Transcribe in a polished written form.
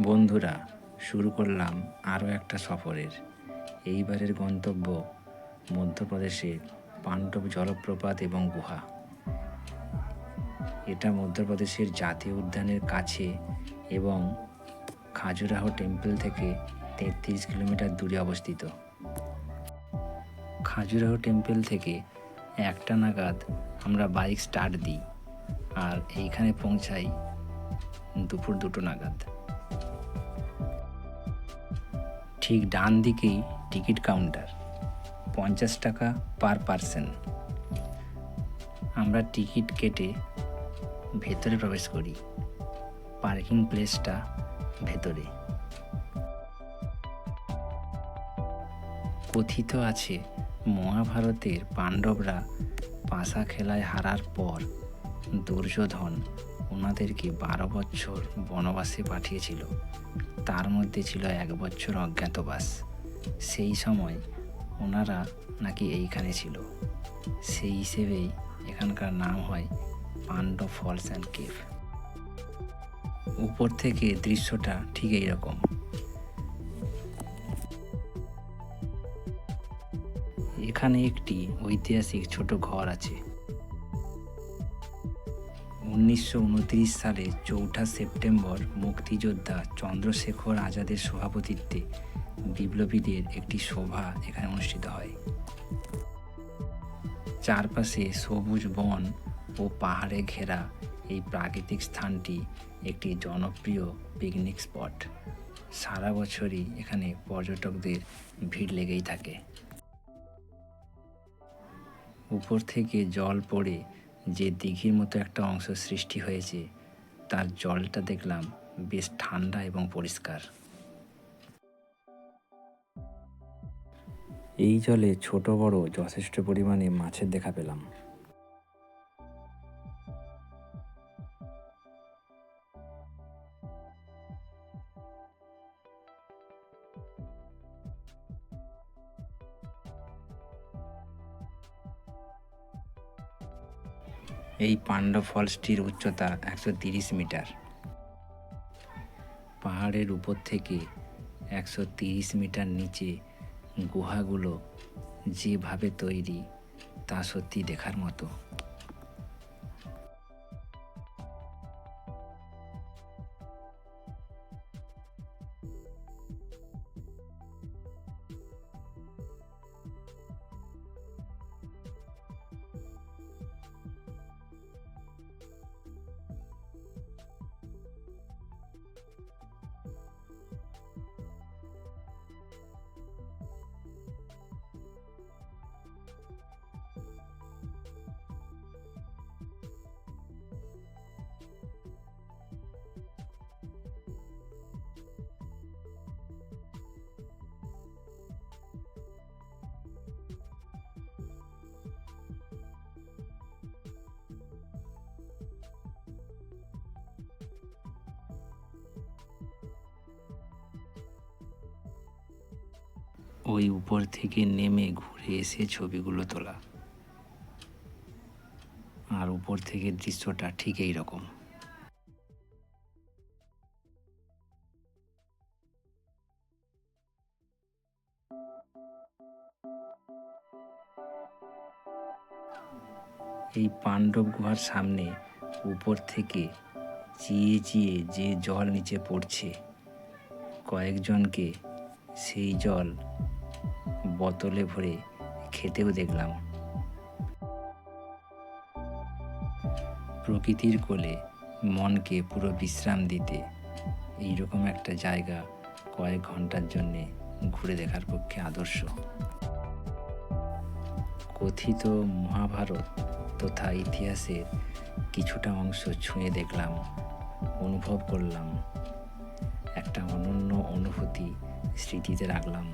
বন্ধুরা, শুরু করলাম আরও একটা সফরের। এইবারের গন্তব্য মধ্যপ্রদেশের পাণ্ডব জলপ্রপাত এবং গুহা। এটা মধ্যপ্রদেশের জাতীয় উদ্যানের কাছে এবং খাজুরাহো টেম্পল থেকে 33 কিলোমিটার দূরে অবস্থিত। খাজুরাহো টেম্পল থেকে 1টা নাগাদ আমরা বাইক স্টার্ট দিই আর এইখানে পৌঁছাই দুপুর 2টো নাগাদ। ঠিক ডান দিকেই টিকিট কাউন্টার, 50 টাকা পার পারসন। আমরা টিকিট কেটে ভেতরে প্রবেশ করি। পার্কিং প্লেসটা ভেতরে। কথিত আছে মহাভারতের পাণ্ডবরা পাশা খেলায় হারার পর দুর্যোধন ওনাদেরকে 12 বছর বনবাসে পাঠিয়েছিল। তার মধ্যে ছিল 1 বছর অজ্ঞাতবাস। সেই সময় ওনারা নাকি এইখানে ছিল। সেই হিসেবেই এখানকার নাম হয় পাণ্ডব ফলস অ্যান্ড কেভ। উপর থেকে দৃশ্যটা ঠিক এইরকম। এখানে একটি ঐতিহাসিক ছোট ঘর আছে। 1929 সালে 4 সেপ্টেম্বর মুক্তিযোদ্ধা চন্দ্রশেখর আজাদের সভাপতিত্বে বিপ্লবীদের একটি সভা এখানে অনুষ্ঠিত হয়। চারপাশে সবুজ বন ও পাহাড়ে ঘেরা এই প্রাকৃতিক স্থানটি একটি জনপ্রিয় পিকনিক স্পট। সারা বছরই এখানে পর্যটকদের ভিড় লেগেই থাকে। উপর থেকে জল পড়ে যে দিঘির মতো একটা অংশ সৃষ্টি হয়েছে, তার জলটা দেখলাম বেশ ঠান্ডা এবং পরিষ্কার। এই জলে ছোট বড় যথেষ্ট পরিমাণে মাছের দেখা পেলাম। এই পাণ্ডব ফলসটির উচ্চতা 130 মিটার। পাহাড়ের উপর থেকে 130 মিটার নিচে গুহাগুলো যেভাবে তৈরি তা সত্যি দেখার মতো। ওই উপর থেকে নেমে ঘুরে এসে ছবিগুলো তোলা। আর উপর থেকে দৃশ্যটা ঠিক এইরকম। এই পাণ্ডব গুহার সামনে উপর থেকে চিয়ে চিয়ে যে জল নিচে পড়ছে, কয়েকজনকে সেই জল বোতলে ভরে খেতেও দেখলাম। প্রকৃতির কোলে মনকে পুরো বিশ্রাম দিতে এইরকম একটা জায়গা কয়েক ঘন্টার জন্যে ঘুরে দেখার পক্ষে আদর্শ। কথিত মহাভারত তথা ইতিহাসের কিছুটা অংশ ছুঁয়ে দেখলাম, অনুভব করলাম। একটা অনন্য অনুভূতি স্মৃতিতে রাখলাম।